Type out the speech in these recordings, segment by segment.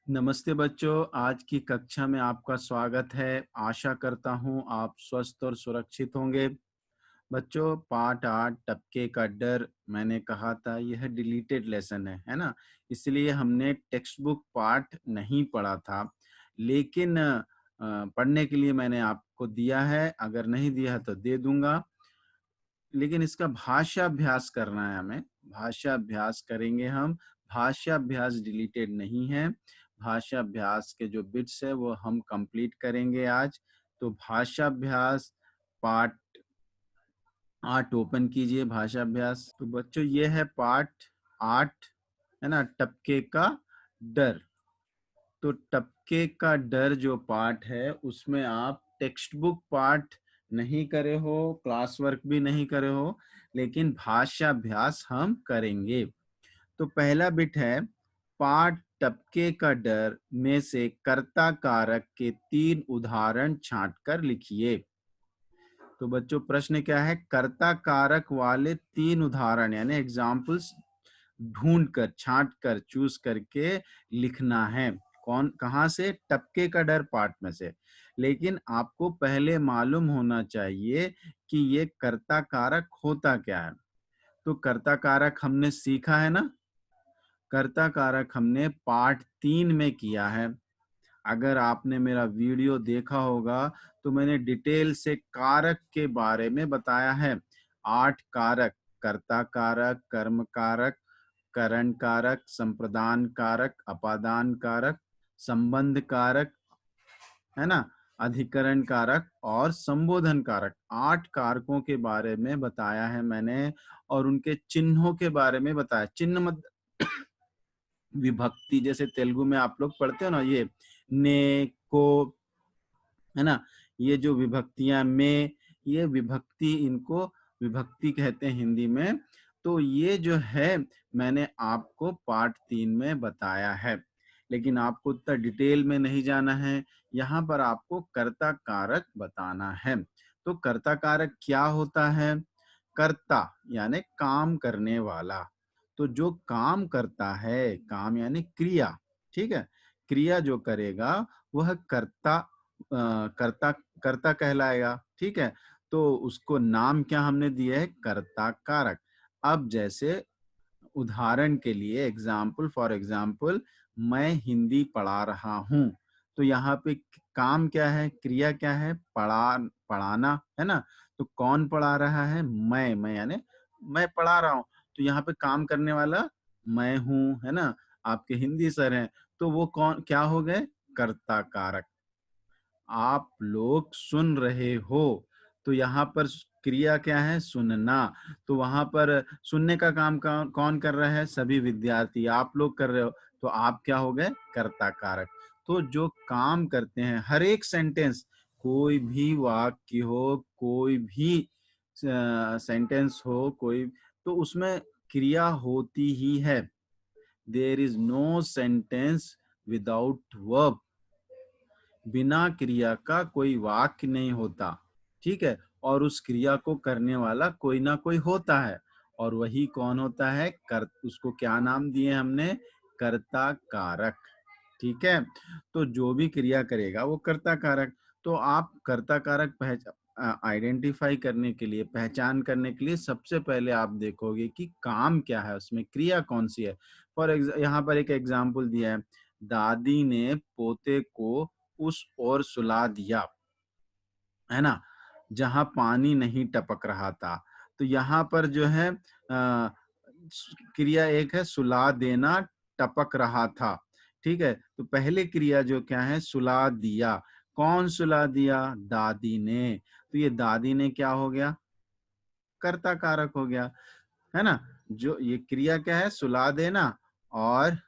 नमस्ते बच्चों, आज की कक्षा में आपका स्वागत है। आशा करता हूँ आप स्वस्थ और सुरक्षित होंगे। बच्चों, पार्ट 8 टपके का डर, मैंने कहा था यह डिलीटेड लेसन है ना? इसलिए हमने टेक्स्ट बुक पार्ट नहीं पढ़ा था, लेकिन पढ़ने के लिए मैंने आपको दिया है। अगर नहीं दिया है तो दे दूंगा, लेकिन इसका भाषा अभ्यास करना है हमें। भाषा अभ्यास करेंगे हम। भाषा अभ्यास डिलीटेड नहीं है। भाषा अभ्यास के जो बिट्स है वो हम कंप्लीट करेंगे आज। तो भाषा अभ्यास पार्ट 8 ओपन कीजिए। भाषा अभ्यास, तो बच्चों ये है पार्ट 8, है ना? टपके का डर। तो टपके का डर जो पार्ट है उसमें आप टेक्स्ट बुक पार्ट नहीं करे हो, क्लास वर्क भी नहीं करे हो, लेकिन भाषा अभ्यास हम करेंगे। तो पहला बिट है, पाठ टपके का डर में से कर्ता कारक के 3 उदाहरण छांटकर लिखिए। तो बच्चों प्रश्न क्या है? कर्ता कारक वाले 3 उदाहरण यानी एग्जाम्पल्स ढूंढकर, छांटकर, चूज करके लिखना है। कौन, कहां से? टपके का डर पाठ में से। लेकिन आपको पहले मालूम होना चाहिए कि ये कर्ता कारक होता क्या है। तो कर्ता कारक हमने सीखा है ना? कर्ता कारक हमने पार्ट 3 में किया है। अगर आपने मेरा वीडियो देखा होगा तो मैंने डिटेल से कारक के बारे में बताया है। 8 कारक: कर्ता कारक, कर्म कारक, करण कारक, संप्रदान कारक, अपादान कारक, संबंध कारक, है ना, अधिकरण कारक और संबोधन कारक। 8 कारकों के बारे में बताया है मैंने, और उनके चिन्हों के बारे में बताया। चिन्ह मत विभक्ति, जैसे तेलुगु में आप लोग पढ़ते हो ना, ये ने, को, है ना, ये जो विभक्तियां में, ये विभक्ति, इनको विभक्ति कहते हैं हिंदी में। तो ये जो है मैंने आपको पार्ट 3 में बताया है, लेकिन आपको उतना डिटेल में नहीं जाना है। यहाँ पर आपको कर्ता कारक बताना है। तो कर्ता कारक क्या होता है? कर्ता यानी काम करने वाला। तो जो काम करता है, काम यानी क्रिया, ठीक है, क्रिया जो करेगा वह कर्ता कर्ता कर्ता कहलाएगा, ठीक है। तो उसको नाम क्या हमने दिया है? कर्ता कारक। अब जैसे उदाहरण के लिए, एग्जाम्पल, फॉर एग्जाम्पल, मैं हिंदी पढ़ा रहा हूँ। तो यहाँ पे काम क्या है? क्रिया क्या है? पढ़ाना, है ना? तो कौन पढ़ा रहा है? मैं यानी मैं पढ़ा रहा हूँ। तो यहाँ पे काम करने वाला मैं हूँ, है ना? आपके हिंदी सर हैं, तो वो कौन, क्या हो गए? कर्ता कारक। आप लोग सुन रहे हो, तो यहाँ पर क्रिया क्या है? सुनना। तो वहां पर सुनने का काम कौन कर रहा है? सभी विद्यार्थी, आप लोग कर रहे हो। तो आप क्या हो गए? कर्ता कारक। तो जो काम करते हैं, हर एक सेंटेंस, कोई भी वाक्य हो, कोई भी सेंटेंस हो, कोई, तो उसमें क्रिया होती ही है। There is no sentence without verb. बिना क्रिया का कोई वाक्य नहीं होता, ठीक है। और उस क्रिया को करने वाला कोई ना कोई होता है, और वही कौन होता है? उसको क्या नाम दिए हमने? कर्ता कारक, ठीक है। तो जो भी क्रिया करेगा वो कर्ता कारक। तो आप कर्ता कारक आइडेंटिफाई करने के लिए, पहचान करने के लिए, सबसे पहले आप देखोगे कि काम क्या है, उसमें क्रिया कौन सी है। यहाँ पर एक एग्जाम्पल दिया है, दादी ने पोते को उस ओर सुला दिया, है ना, जहां पानी नहीं टपक रहा था। तो यहाँ पर जो है क्रिया एक है, सुला देना, टपक रहा था, ठीक है। तो पहले क्रिया जो क्या है? सुला दिया। कौन सुला दिया? दादी ने। तो ये दादी ने क्या हो गया? कर्ता कारक हो गया, है ना। जो ये क्रिया क्या है? सुला देना, और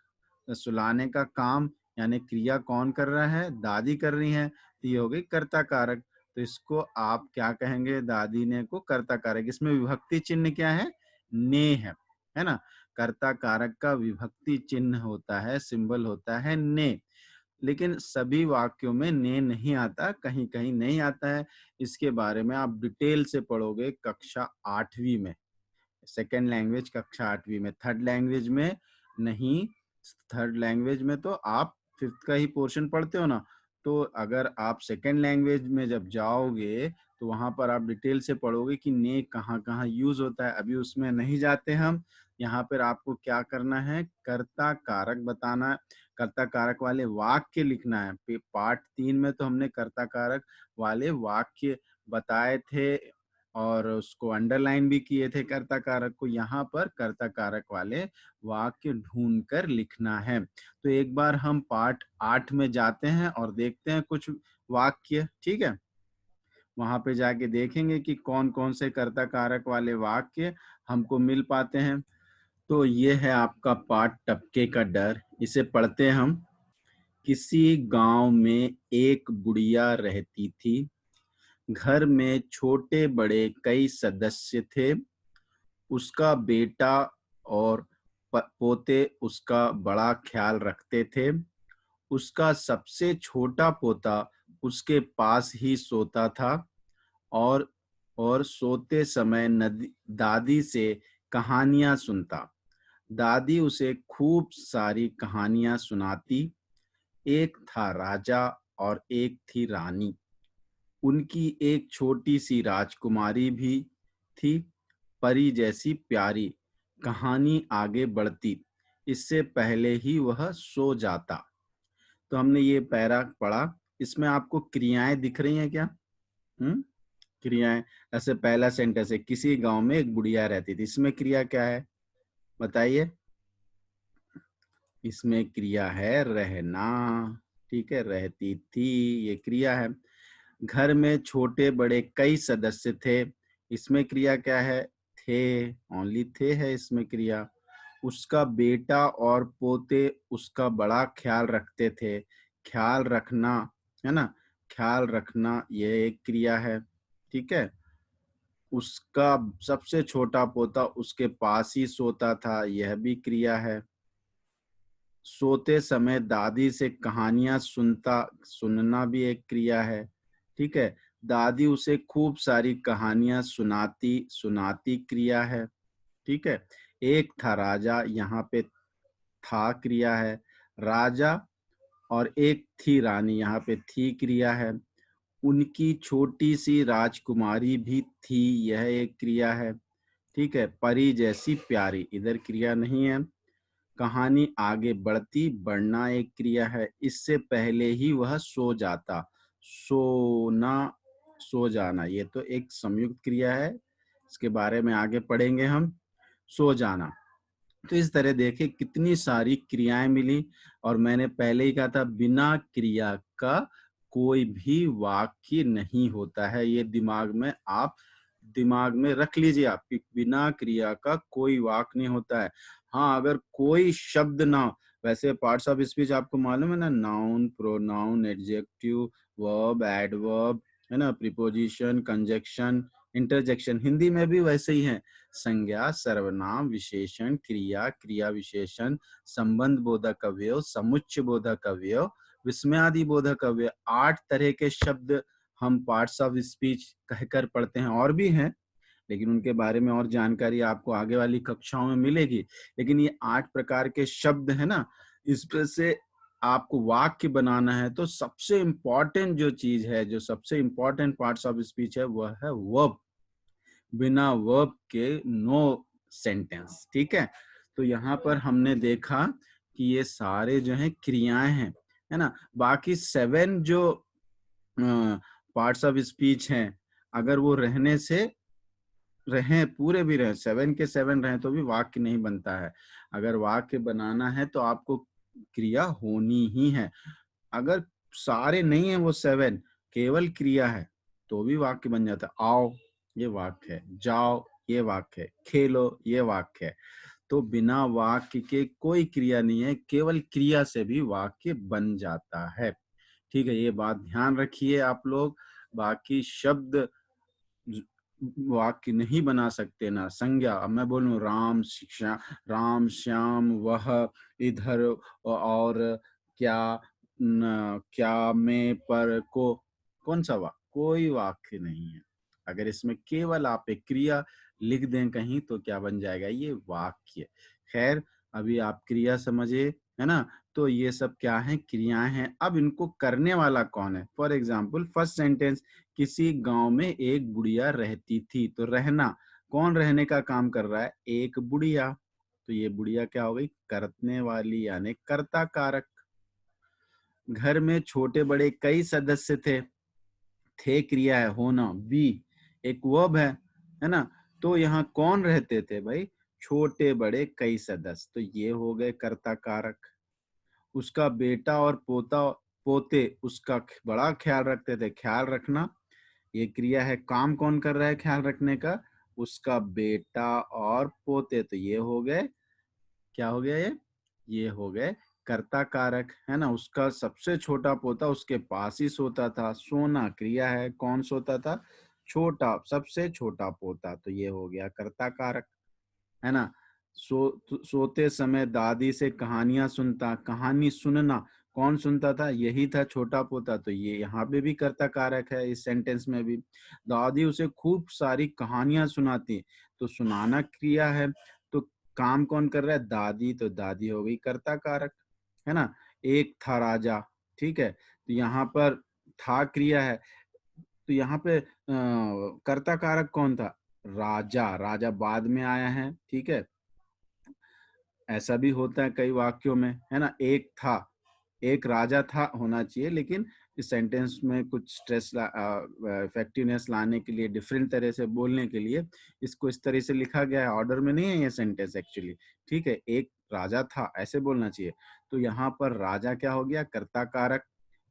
सुलाने का काम यानी क्रिया कौन कर रहा है? दादी कर रही है। तो ये हो गई कर्ता कारक। तो इसको आप क्या कहेंगे? दादी ने को कर्ता कारक। इसमें विभक्ति चिन्ह क्या है? ने है ना। कर्ता कारक का विभक्ति चिन्ह होता है, सिंबल होता है ने। लेकिन सभी वाक्यों में ने नहीं आता, कहीं कहीं नहीं आता है। इसके बारे में आप डिटेल से पढ़ोगे कक्षा 8वीं में, सेकेंड लैंग्वेज कक्षा 8वीं में। थर्ड लैंग्वेज में नहीं, थर्ड लैंग्वेज में तो आप 5th का ही पोर्शन पढ़ते हो ना, तो अगर आप सेकंड लैंग्वेज में जब जाओगे तो वहां पर आप डिटेल से पढ़ोगे कि ने कहाँ कहाँ यूज होता है। अभी उसमें नहीं जाते हम। यहाँ पर आपको क्या करना है, कर्ता कारक बताना, कर्ता कारक वाले वाक्य लिखना है। पार्ट 3 में तो हमने कर्ता कारक वाले वाक्य बताए थे और उसको अंडरलाइन भी किए थे कर्ता कारक को। यहाँ पर कर्ता कारक वाले वाक्य ढूंढ कर लिखना है। तो एक बार हम पार्ट 8 में जाते हैं और देखते हैं कुछ वाक्य, ठीक है। वहां पे जाके देखेंगे कि कौन कौन से कर्ता कारक वाले वाक्य हमको मिल पाते हैं। तो ये है आपका पाठ टपके का डर, इसे पढ़ते हैं हम। किसी गांव में एक बुढ़िया रहती थी। घर में छोटे बड़े कई सदस्य थे। उसका बेटा और पोते उसका बड़ा ख्याल रखते थे। उसका सबसे छोटा पोता उसके पास ही सोता था और सोते समय दादी से कहानियां सुनता। दादी उसे खूब सारी कहानियां सुनाती। एक था राजा और एक थी रानी। उनकी एक छोटी सी राजकुमारी भी थी, परी जैसी प्यारी। कहानी आगे बढ़ती, इससे पहले ही वह सो जाता। तो हमने ये पैरा पढ़ा। इसमें आपको क्रियाएं दिख रही हैं क्या? क्रियाएं। ऐसे पहला सेंटेंस है, किसी गांव में एक बुढ़िया रहती थी। इसमें क्रिया क्या है बताइए? इसमें क्रिया है रहना, ठीक है। रहती थी ये क्रिया है। घर में छोटे बड़े कई सदस्य थे। इसमें क्रिया क्या है? थे, ओनली थे है इसमें क्रिया। उसका बेटा और पोते उसका बड़ा ख्याल रखते थे। ख्याल रखना है ना, ख्याल रखना ये एक क्रिया है, ठीक है। उसका सबसे छोटा पोता उसके पास ही सोता था, यह भी क्रिया है। सोते समय दादी से कहानियां सुनना भी एक क्रिया है, ठीक है। दादी उसे खूब सारी कहानियां सुनाती क्रिया है, ठीक है। एक था राजा, यहाँ पे था क्रिया है। राजा और एक थी रानी, यहाँ पे थी क्रिया है। उनकी छोटी सी राजकुमारी भी थी, यह एक क्रिया है, ठीक है। परी जैसी प्यारी, इधर क्रिया नहीं है। कहानी आगे बढ़ती, बढ़ना एक क्रिया है। इससे पहले ही वह सो जाता। सोना, सो जाना, ये तो एक संयुक्त क्रिया है। इसके बारे में आगे पढ़ेंगे हम। सो जाना। तो इस तरह देखिए कितनी सारी क्रियाएं मिली। और मैंने पहले ही कहा था बिना क्रिया का कोई भी वाक्य नहीं होता है। ये दिमाग में रख लीजिए आप कि बिना क्रिया का कोई वाक्य नहीं होता है। हाँ, अगर कोई शब्द ना, वैसे पार्ट्स ऑफ स्पीच आपको मालूम है ना, noun, pronoun, adjective, verb, adverb, है ना, प्रीपोजिशन, कंजक्शन, इंटरजेक्शन, हिंदी में भी वैसे ही है। संज्ञा, सर्वनाम, विशेषण, क्रिया, क्रिया विशेषण, संबंध बोधक अवयव, समुच्चय बोधक अवयव, विस्मयादि बोधक अवयव, 8 तरह के शब्द हम पार्ट्स ऑफ स्पीच कहकर पढ़ते हैं। और भी हैं, लेकिन उनके बारे में और जानकारी आपको आगे वाली कक्षाओं में मिलेगी। लेकिन ये 8 प्रकार के शब्द है ना, इस पर से आपको वाक्य बनाना है तो सबसे इम्पोर्टेंट जो चीज है, जो सबसे इम्पोर्टेंट पार्ट्स ऑफ स्पीच है, वह है वर्ब। बिना वर्ब के नो सेंटेंस, ठीक है। तो यहाँ पर हमने देखा कि ये सारे जो हैं क्रियाएं हैं, है ना। बाकी 7 जो पार्ट्स ऑफ स्पीच हैं, अगर वो रहने से रहें, पूरे भी रहें, 7 के 7 रहें, तो भी वाक्य नहीं बनता है। अगर वाक्य बनाना है तो आपको क्रिया होनी ही है। अगर सारे नहीं है वो 7, केवल क्रिया है, तो भी वाक्य बन जाता है। आओ, ये वाक्य है। जाओ, ये वाक्य है। खेलो, ये वाक्य है। तो बिना वाक्य के कोई क्रिया नहीं है, केवल क्रिया से भी वाक्य बन जाता है, ठीक है। ये बात ध्यान रखिए आप लोग। बाकी शब्द वाक्य नहीं बना सकते ना संज्ञा। अब मैं बोलूं राम शिक्षा, राम श्याम, वह, इधर, और, क्या, न, क्या, में, पर, को, कौन सा वाक्य? कोई वाक्य नहीं है। अगर इसमें केवल आप एक क्रिया लिख दें कहीं तो क्या बन जाएगा? ये वाक्य। खैर, अभी आप क्रिया समझे, है ना। तो ये सब क्या है, क्रियाएं हैं। अब इनको करने वाला कौन है? फॉर एग्जाम्पल फर्स्ट सेंटेंस, किसी गांव में एक बुढ़िया रहती थी। तो रहना, कौन रहने का काम कर रहा है? एक बुढ़िया। तो ये बुढ़िया क्या हो गई? करने वाली यानी कर्ता कारक। घर में छोटे बड़े कई सदस्य थे क्रिया है, होना बी एक वर्ब है ना। तो यहाँ कौन रहते थे भाई? छोटे बड़े कई सदस्य। तो ये हो गए कर्ता कारक। उसका बेटा और पोते उसका बड़ा ख्याल रखते थे। ख्याल रखना ये क्रिया है। काम कौन कर रहा है ख्याल रखने का? उसका बेटा और पोते। तो ये हो गए, क्या हो गया ये हो गए कर्ता कारक, है ना। उसका सबसे छोटा पोता उसके पास ही सोता था। सोना क्रिया है, कौन सोता था? छोटा, सबसे छोटा पोता। तो ये हो गया कर्ता कारक, है ना। सोते समय दादी से कहानियां सुनता। कहानी सुनना, कौन सुनता था? यही था, छोटा पोता। तो ये यहाँ पे भी कर्ता कारक है, इस सेंटेंस में भी। दादी उसे खूब सारी कहानियां सुनाती। तो सुनाना क्रिया है। तो काम कौन कर रहा है? दादी। तो दादी हो गई कर्ता कारक, है ना। एक था राजा, ठीक है। तो यहाँ पर था क्रिया है। तो यहाँ पे कर्ता कारक कौन था? राजा। राजा बाद में आया है, ठीक है। ऐसा भी होता है कई वाक्यों में, है ना। एक था, एक राजा था होना चाहिए, लेकिन इस सेंटेंस में कुछ स्ट्रेस इफेक्टिवनेस लाने के लिए, डिफरेंट तरह से बोलने के लिए इसको इस तरह से लिखा गया है। ऑर्डर में नहीं है ये सेंटेंस एक्चुअली, ठीक है। एक राजा था ऐसे बोलना चाहिए। तो यहाँ पर राजा क्या हो गया? कर्ता कारक।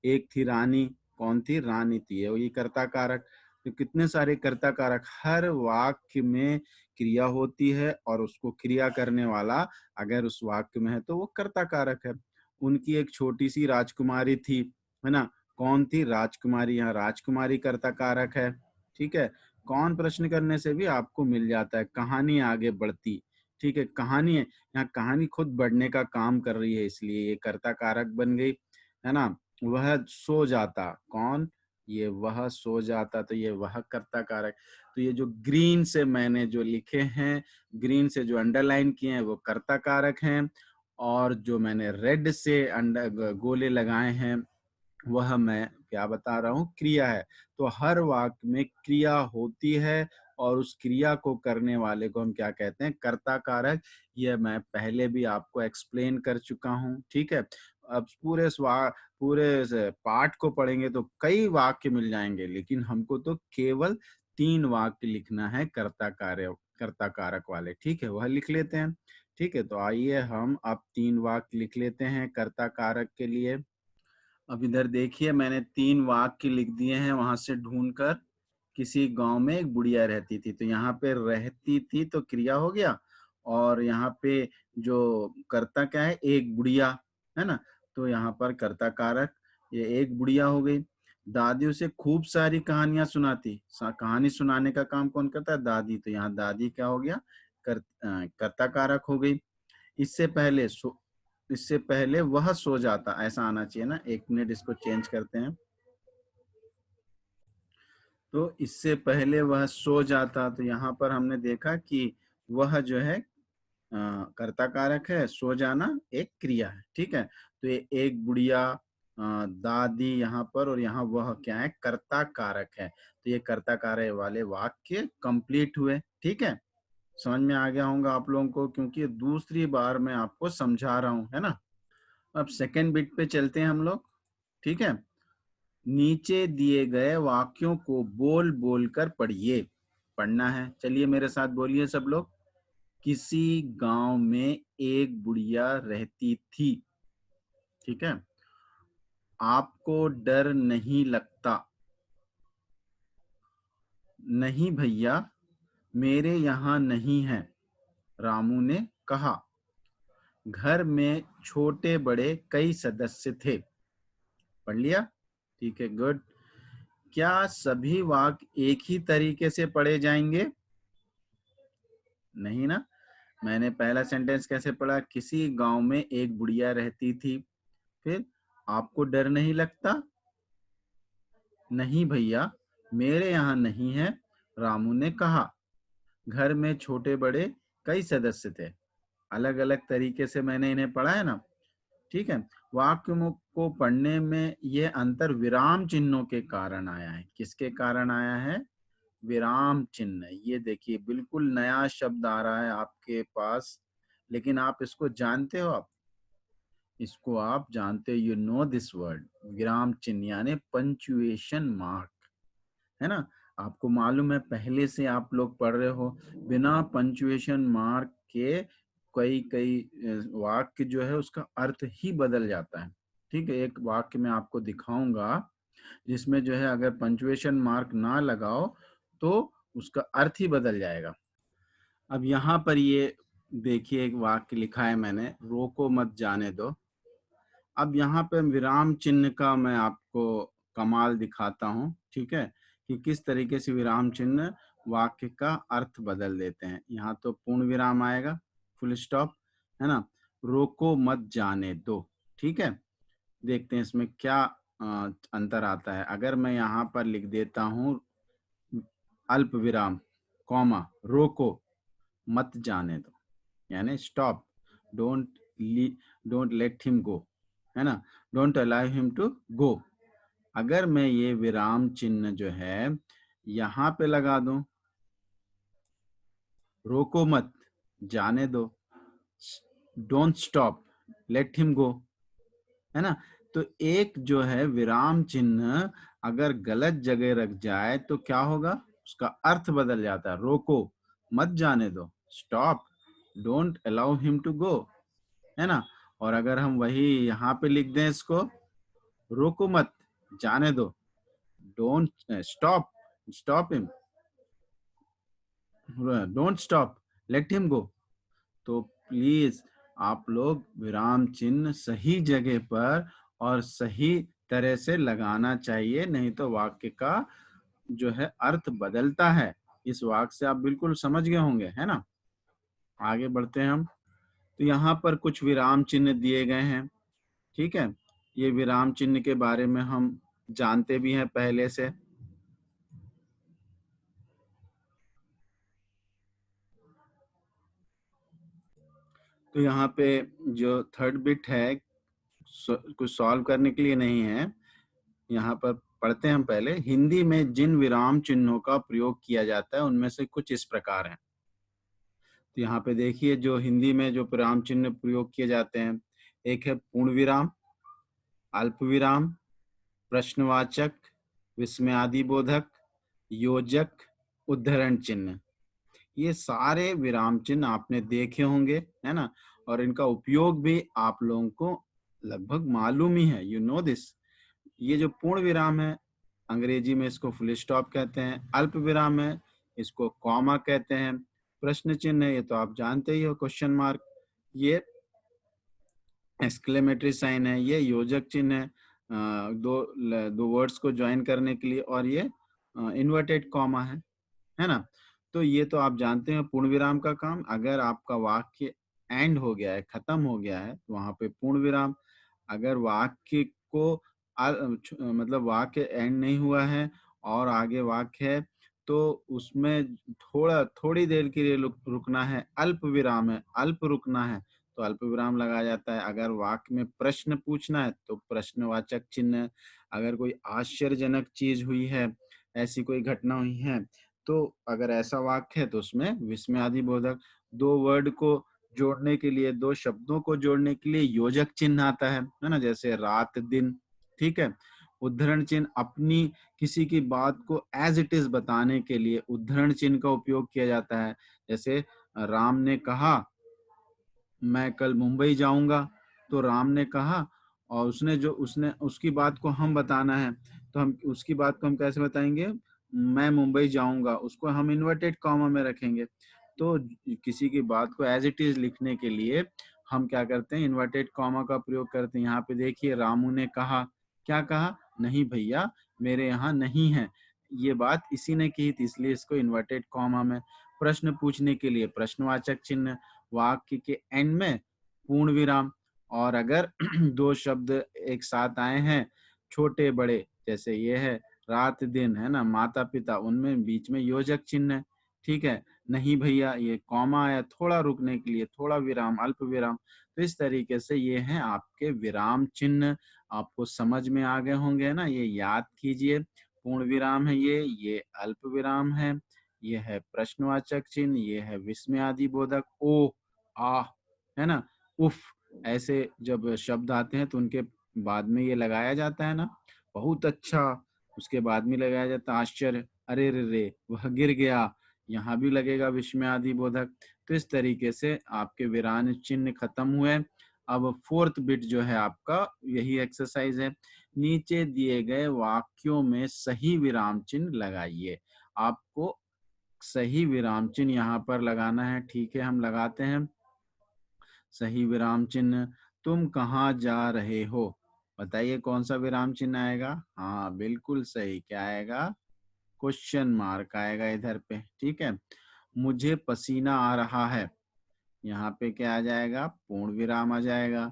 एक थी रानी, कौन थी? रानी थी, ये कर्ता कारक। तो कितने सारे कर्ता कारक, हर वाक्य में क्रिया होती है और उसको क्रिया करने वाला अगर उस वाक्य में है तो वो कर्ता कारक है। उनकी एक छोटी सी राजकुमारी थी, है ना। कौन थी? राजकुमारी। यहाँ राजकुमारी कर्ता कारक है, ठीक है। कौन प्रश्न करने से भी आपको मिल जाता है। कहानी आगे बढ़ती, ठीक है। कहानी है, यहाँ कहानी खुद बढ़ने का काम कर रही है, इसलिए ये कर्ता कारक बन गई, है ना। वह सो जाता, कौन? ये वह सो जाता। तो ये वह कर्ता कारक। तो ये जो ग्रीन से मैंने जो लिखे हैं, ग्रीन से जो अंडरलाइन किए हैं वो कर्ता कारक हैं, और जो मैंने रेड से गोले लगाए हैं वह मैं क्या बता रहा हूँ? क्रिया है। तो हर वाक्य में क्रिया होती है और उस क्रिया को करने वाले को हम क्या कहते हैं? कर्ता कारक। यह मैं पहले भी आपको एक्सप्लेन कर चुका हूँ, ठीक है। अब पूरे पाठ को पढ़ेंगे तो कई वाक्य मिल जाएंगे, लेकिन हमको तो केवल 3 वाक्य लिखना है कर्ता कारक वाले, ठीक है। वह लिख लेते हैं, ठीक है। तो आइए हम अब 3 वाक्य लिख लेते हैं कर्ता कारक के लिए। अब इधर देखिए, मैंने 3 वाक्य लिख दिए हैं वहां से ढूंढकर। किसी गांव में एक बुढ़िया रहती थी। तो यहाँ पे रहती थी तो क्रिया हो गया, और यहाँ पे जो कर्ता क्या है? एक बुढ़िया, है ना। तो यहाँ पर कर्ता कारक, ये एक बुढ़िया हो गई। दादी उसे खूब सारी कहानियां सुनाती। कहानी सुनाने का काम कौन करता है? दादी। तो यहाँ दादी क्या हो गया? कर्ता कारक हो गई। इससे पहले इससे पहले वह सो जाता, ऐसा आना चाहिए ना। 1 मिनट, इसको चेंज करते हैं। तो इससे पहले वह सो जाता। तो यहाँ पर हमने देखा कि वह जो है कर्ता कारक है, सो जाना एक क्रिया है, ठीक है। तो ये एक बुढ़िया, दादी यहाँ पर, और यहाँ वह क्या है? कर्ता कारक है। तो ये कर्ता कारक वाले वाक्य कंप्लीट हुए, ठीक है। समझ में आ गया होगा आप लोगों को, क्योंकि दूसरी बार मैं आपको समझा रहा हूँ, है ना। अब सेकेंड बिट पे चलते हैं हम लोग, ठीक है। नीचे दिए गए वाक्यों को बोल बोल कर पढ़िए। पढ़ना है, चलिए मेरे साथ बोलिए सब लोग। किसी गांव में एक बुढ़िया रहती थी, ठीक है। आपको डर नहीं लगता? नहीं भैया, मेरे यहाँ नहीं है, रामू ने कहा। घर में छोटे बड़े कई सदस्य थे। पढ़ लिया, ठीक है, गुड। क्या सभी वाक्य एक ही तरीके से पढ़े जाएंगे? नहीं ना। मैंने पहला सेंटेंस कैसे पढ़ा? किसी गांव में एक बुढ़िया रहती थी। फिर आपको डर नहीं लगता? नहीं भैया, मेरे यहाँ नहीं है, रामू ने कहा। घर में छोटे बड़े कई सदस्य थे। अलग अलग तरीके से मैंने इन्हें पढ़ा है ना। ठीक है। वाक्य को पढ़ने में ये अंतर विराम चिन्हों के कारण आया है। किसके कारण आया है? विराम चिन्ह। ये देखिए बिल्कुल नया शब्द आ रहा है आपके पास, लेकिन आप इसको जानते हो? आप इसको आप जानते हो? यू नो दिस वर्ड, विराम चिन्ह यानी पंक्चुएशन मार्क, है ना? आपको मालूम है, पहले से आप लोग पढ़ रहे हो, बिना पंक्चुएशन मार्क के कई कई वाक्य जो है उसका अर्थ ही बदल जाता है। ठीक है, एक वाक्य मैं आपको दिखाऊंगा जिसमें जो है अगर पंक्चुएशन मार्क ना लगाओ तो उसका अर्थ ही बदल जाएगा। अब यहाँ पर ये देखिए एक वाक्य लिखा है मैंने, रोको मत जाने दो। अब यहाँ पे विराम चिन्ह का मैं आपको कमाल दिखाता हूँ, ठीक है, कि किस तरीके से विराम चिन्ह वाक्य का अर्थ बदल देते हैं। यहाँ तो पूर्ण विराम आएगा, फुल स्टॉप, है ना? रोको मत जाने दो, ठीक है। देखते हैं इसमें क्या अंतर आता है। अगर मैं यहाँ पर लिख देता हूँ अल्प विराम कॉमा रोको मत जाने दो, यानी stop, don't don't let him go, है ना, don't allow him to go. अगर मैं ये विराम चिन्ह जो है यहाँ पे लगा दूं, रोको मत जाने दो, don't stop late him go, है ना? तो एक जो है विराम चिन्ह अगर गलत जगह रख जाए तो क्या होगा? उसका अर्थ बदल जाता है। रोको मत जाने दो, stop, don't allow him to go, है ना? और अगर हम वही यहाँ पे लिख दें इसको, रोको मत जाने दो, don't stop, stop him, don't stop late him गो, तो प्लीज आप लोग विराम चिन्ह सही जगह पर और सही तरह से लगाना चाहिए, नहीं तो वाक्य का जो है अर्थ बदलता है। इस वाक्य से आप बिल्कुल समझ गए होंगे, है ना? आगे बढ़ते हैं हम। तो यहाँ पर कुछ विराम चिन्ह दिए गए हैं, ठीक है। ये विराम चिन्ह के बारे में हम जानते भी हैं पहले से। तो यहाँ पे जो थर्ड बिट है कुछ सॉल्व करने के लिए नहीं है। यहाँ पर पढ़ते हैं हम पहले। हिंदी में जिन विराम चिन्हों का प्रयोग किया जाता है उनमें से कुछ इस प्रकार हैं। तो यहाँ पे देखिए जो हिंदी में जो विराम चिन्ह प्रयोग किए जाते हैं, एक है पूर्ण विराम, अल्प विराम, प्रश्नवाचक, विस्मयादिबोधक, योजक, उद्धरण चिन्ह। ये सारे विराम चिन्ह आपने देखे होंगे, है ना? और इनका उपयोग भी आप लोगों को लगभग मालूम ही है, यू नो दिस। ये जो पूर्ण विराम है, अंग्रेजी में इसको फुल स्टॉप कहते हैं। अल्प विराम है, इसको कॉमा कहते हैं। प्रश्न चिन्ह है, ये तो आप जानते ही हो, क्वेश्चन मार्क। ये एक्सक्लेमेटरी साइन है। ये योजक चिन्ह है, दो वर्ड्स को ज्वाइन करने के लिए। और ये इन्वर्टेड कॉमा है ना? तो ये तो आप जानते हैं पूर्ण विराम का काम। अगर आपका वाक्य एंड हो गया है, खत्म हो गया है, तो वहां पे पूर्ण विराम। अगर वाक्य को मतलब वाक्य एंड नहीं हुआ है और आगे वाक्य है, तो उसमें थोड़ी देर के लिए रुकना है, अल्प विराम है, अल्प रुकना है, तो अल्प विराम लगाया जाता है। अगर वाक्य में प्रश्न पूछना है तो प्रश्नवाचक चिन्ह। अगर कोई आश्चर्यजनक चीज हुई है, ऐसी कोई घटना हुई है, तो अगर ऐसा वाक्य है तो उसमें विस्मयादिबोधक। दो वर्ड को जोड़ने के लिए, दो शब्दों को जोड़ने के लिए योजक चिन्ह आता है ना? जैसे रात दिन, ठीक है। उद्धरण चिन्ह अपनी किसी की बात को एज इट इज बताने के लिए उद्धरण चिन्ह का उपयोग किया जाता है। जैसे राम ने कहा मैं कल मुंबई जाऊंगा, तो राम ने कहा और उसने उसकी बात को हम बताना है, तो हम उसकी बात को हम कैसे बताएंगे? मैं मुंबई जाऊंगा, उसको हम इन्वर्टेड कॉमा में रखेंगे। तो किसी की बात को एज इट इज लिखने के लिए हम क्या करते हैं? इन्वर्टेड कॉमा का प्रयोग करते हैं। यहाँ पे देखिए रामू ने कहा, क्या कहा? नहीं भैया मेरे यहाँ नहीं है। ये बात इसी ने की थी, इसलिए इसको इन्वर्टेड कॉमा में। प्रश्न पूछने के लिए प्रश्नवाचक चिन्ह, वाक्य के एंड में पूर्ण विराम। और अगर दो शब्द एक साथ आए हैं, छोटे बड़े, जैसे ये है रात दिन, है ना, माता पिता, उनमें बीच में योजक चिन्ह है, ठीक है। नहीं भैया, ये कॉमा आया थोड़ा रुकने के लिए, थोड़ा विराम, अल्प विराम। तो इस तरीके से ये हैं आपके विराम चिन्ह। आपको समझ में आ गए होंगे ना, ये याद कीजिए। पूर्ण विराम है ये अल्प विराम है, ये है प्रश्नवाचक चिन्ह, ये है विस्मयादि बोधक, ओ, आ, है ना, उफ। ऐसे जब शब्द आते हैं तो उनके बाद में ये लगाया जाता है ना, बहुत अच्छा। उसके बाद में लगाया जाता है आश्चर्य, अरे रे रे वह गिर गया, यहाँ भी लगेगा विस्मयादि बोधक। तो इस तरीके से आपके विराम चिन्ह खत्म हुए। अब फोर्थ बिट जो है आपका, यही एक्सरसाइज है। नीचे दिए गए वाक्यों में सही विराम चिन्ह लगाइए। आपको सही विराम चिन्ह यहाँ पर लगाना है। ठीक है, हम लगाते हैं सही विराम चिन्ह। तुम कहाँ जा रहे हो? बताइए कौन सा विराम चिन्ह आएगा? हाँ बिल्कुल सही, क्या आएगा? क्वेश्चन मार्क आएगा इधर पे। ठीक है, मुझे पसीना आ रहा है, यहाँ पे क्या आ जाएगा? पूर्ण विराम आ जाएगा।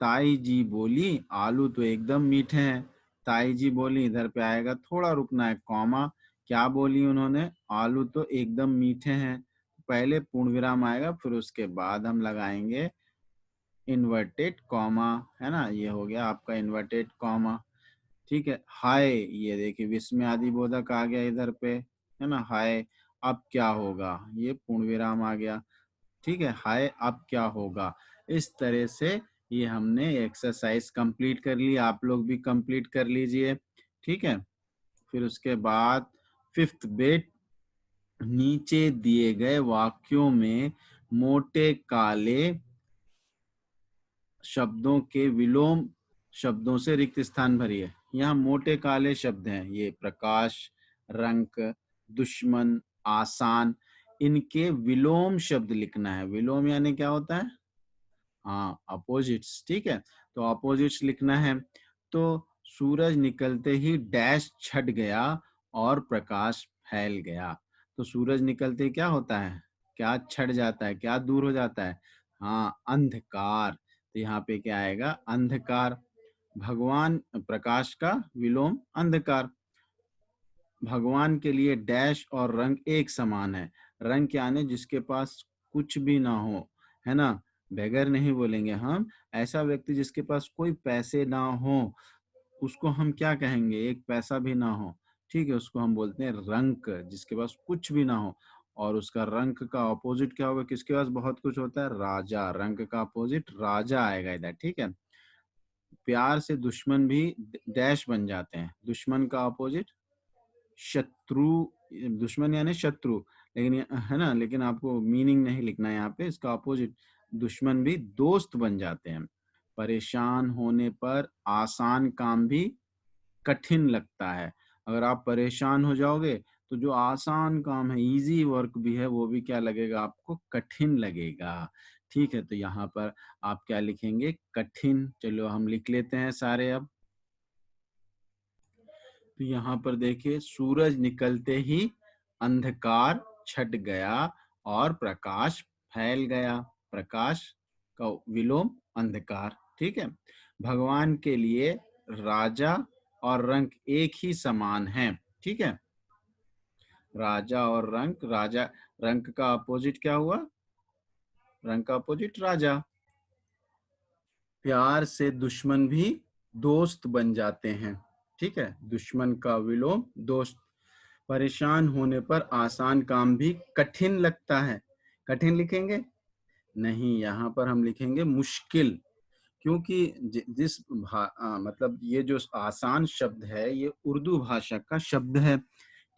ताई जी बोली आलू तो एकदम मीठे हैं, ताई जी बोली, इधर पे आएगा थोड़ा रुकना है, कॉमा। क्या बोली उन्होंने? आलू तो एकदम मीठे हैं। पहले पूर्ण विराम आएगा, फिर उसके बाद हम लगाएंगे इन्वर्टेड कॉमा, है ना। ये हो गया आपका इन्वर्टेड कॉमा। ठीक है, हाय, ये देखिए विस्मयादि बोधक आ गया इधर पे, है ना, हाय। अब क्या होगा? ये पूर्ण विराम आ गया। ठीक है, हाय अब क्या होगा? इस तरह से ये हमने एक्सरसाइज कंप्लीट कर ली, आप लोग भी कंप्लीट कर लीजिए। ठीक है, फिर उसके बाद फिफ्थ बिट, नीचे दिए गए वाक्यों में मोटे काले शब्दों के विलोम शब्दों से रिक्त स्थान भरिए। यहाँ मोटे काले शब्द हैं, ये प्रकाश, रंक, दुश्मन, आसान, इनके विलोम शब्द लिखना है। विलोम यानी क्या होता है? हाँ, अपोजिट्स। ठीक है, तो अपोजिट्स लिखना है। तो सूरज निकलते ही डैश छट गया और प्रकाश फैल गया। तो सूरज निकलते ही क्या होता है? क्या छट जाता है, क्या दूर हो जाता है? हाँ, अंधकार। तो यहाँ पे क्या आएगा? अंधकार। भगवान, प्रकाश का विलोम अंधकार। भगवान के लिए डैश और रंग एक समान है। रंग यानी जिसके पास कुछ भी ना हो, है ना, बेगर नहीं बोलेंगे हम। ऐसा व्यक्ति जिसके पास कोई पैसे ना हो, उसको हम क्या कहेंगे? एक पैसा भी ना हो, ठीक है, उसको हम बोलते हैं रंक, जिसके पास कुछ भी ना हो। और उसका रंक का ऑपोजिट क्या होगा? किसके पास बहुत कुछ होता है? राजा। रंक का ऑपोजिट राजा आएगा इधर। ठीक है, प्यार से दुश्मन भी डैश बन जाते हैं। दुश्मन का ऑपोजिट शत्रु। दुश्मन यानी शत्रु, लेकिन है ना, लेकिन आपको मीनिंग नहीं लिखना है यहाँ पे, इसका अपोजिट। दुश्मन भी दोस्त बन जाते हैं। परेशान होने पर आसान काम भी कठिन लगता है। अगर आप परेशान हो जाओगे तो जो आसान काम है, इजी वर्क भी है, वो भी क्या लगेगा आपको? कठिन लगेगा। ठीक है, तो यहाँ पर आप क्या लिखेंगे? कठिन। चलो हम लिख लेते हैं सारे अब। तो यहाँ पर देखिए, सूरज निकलते ही अंधकार छट गया और प्रकाश फैल गया। प्रकाश का विलोम अंधकार। ठीक है, भगवान के लिए राजा और रंक एक ही समान है। ठीक है, राजा और रंक, राजा, रंक का अपोजिट क्या हुआ? रंक का अपोजिट राजा। प्यार से दुश्मन भी दोस्त बन जाते हैं। ठीक है, दुश्मन का विलोम दोस्त। परेशान होने पर आसान काम भी कठिन लगता है। कठिन लिखेंगे? नहीं, यहाँ पर हम लिखेंगे मुश्किल। क्योंकि मतलब ये जो आसान शब्द है, ये उर्दू भाषा का शब्द है।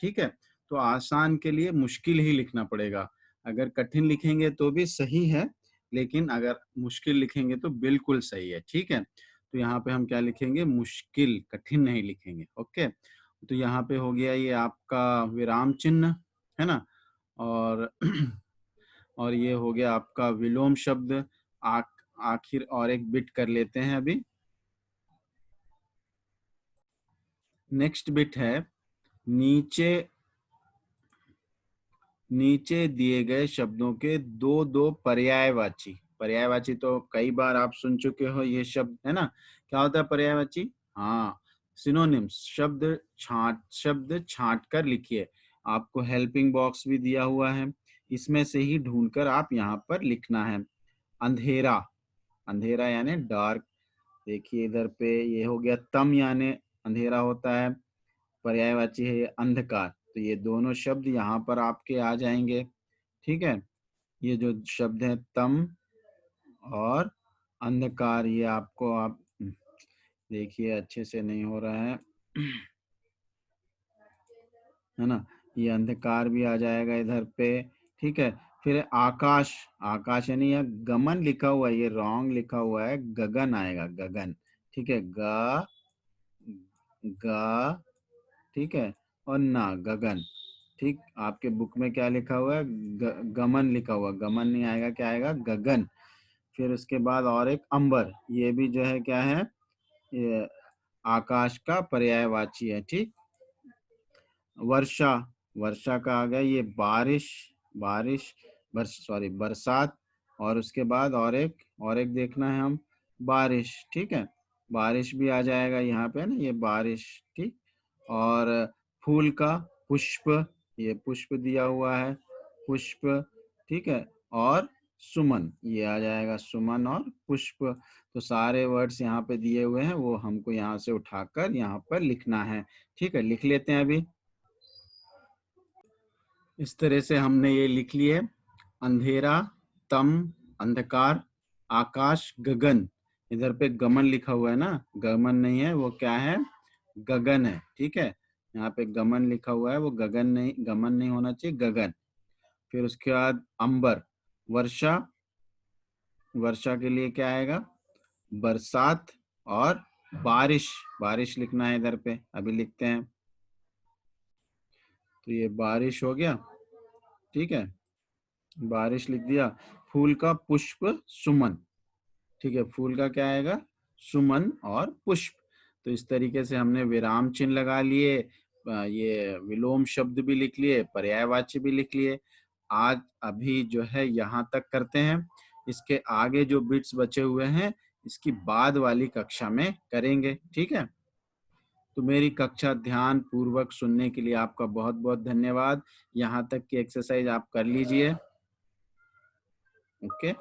ठीक है, तो आसान के लिए मुश्किल ही लिखना पड़ेगा। अगर कठिन लिखेंगे तो भी सही है, लेकिन अगर मुश्किल लिखेंगे तो बिल्कुल सही है। ठीक है, तो यहाँ पे हम क्या लिखेंगे? मुश्किल, कठिन नहीं लिखेंगे। ओके, तो यहाँ पे हो गया ये आपका विराम चिन्ह, है ना। और और ये हो गया आपका विलोम शब्द। आखिर और एक बिट कर लेते हैं अभी। नेक्स्ट बिट है, नीचे नीचे दिए गए शब्दों के दो दो पर्यायवाची। पर्यायवाची तो कई बार आप सुन चुके हो ये शब्द, है ना। क्या होता है पर्यायवाची? हाँ, सिनोनिम्स। शब्द छांट कर लिखिए। आपको हेल्पिंग बॉक्स भी दिया हुआ है, इसमें से ही ढूंढकर आप यहाँ पर लिखना है। अंधेरा, अंधेरा यानी डार्क। देखिए इधर पे ये हो गया तम यानी अंधेरा होता है, पर्यायवाची है ये अंधकार। तो ये दोनों शब्द यहाँ पर आपके आ जाएंगे। ठीक है, ये जो शब्द है तम और अंधकार, ये आपको आप देखिए अच्छे से नहीं हो रहा है है ना, ये अंधकार भी आ जाएगा इधर पे। ठीक है, फिर आकाश, आकाश यानी यह गमन लिखा हुआ है, ये रॉन्ग लिखा हुआ है, गगन आएगा, गगन। ठीक है, ग ग ठीक है, और ना, गगन। ठीक, आपके बुक में क्या लिखा हुआ है, गमन लिखा हुआ, गमन नहीं आएगा, क्या आएगा, गगन। फिर उसके बाद और एक अंबर, ये भी जो है क्या है, ये आकाश का पर्यायवाची है। ठीक, वर्षा, वर्षा का आ गया ये बारिश, बारिश, सॉरी बरसात। और उसके बाद और एक देखना है हम, बारिश। ठीक है, बारिश भी आ जाएगा यहाँ पे ना, ये बारिश। ठीक, और फूल का पुष्प, ये पुष्प दिया हुआ है, पुष्प। ठीक है, और सुमन, ये आ जाएगा, सुमन और पुष्प। तो सारे वर्ड्स यहाँ पे दिए हुए हैं, वो हमको यहाँ से उठाकर यहाँ पर लिखना है। ठीक है, लिख लेते हैं अभी। इस तरह से हमने ये लिख लिए, अंधेरा, तम, अंधकार, आकाश, गगन। इधर पे गमन लिखा हुआ है ना, गमन नहीं है, वो क्या है, गगन है। ठीक है, यहाँ पे गमन लिखा हुआ है, वो गगन नहीं, गमन नहीं होना चाहिए, गगन। फिर उसके बाद अंबर, वर्षा, वर्षा के लिए क्या आएगा, बरसात, और बारिश, बारिश लिखना है इधर पे, अभी लिखते हैं। तो ये बारिश हो गया। ठीक है, बारिश लिख दिया। फूल का पुष्प, सुमन। ठीक है, फूल का क्या आएगा, सुमन और पुष्प। तो इस तरीके से हमने विराम चिन्ह लगा लिए, ये विलोम शब्द भी लिख लिए, पर्यायवाची भी लिख लिए। आज अभी जो है यहाँ तक करते हैं, इसके आगे जो बिट्स बचे हुए हैं इसकी बाद वाली कक्षा में करेंगे। ठीक है, तो मेरी कक्षा ध्यान पूर्वक सुनने के लिए आपका बहुत बहुत धन्यवाद। यहाँ तक की एक्सरसाइज आप कर लीजिए। ओके।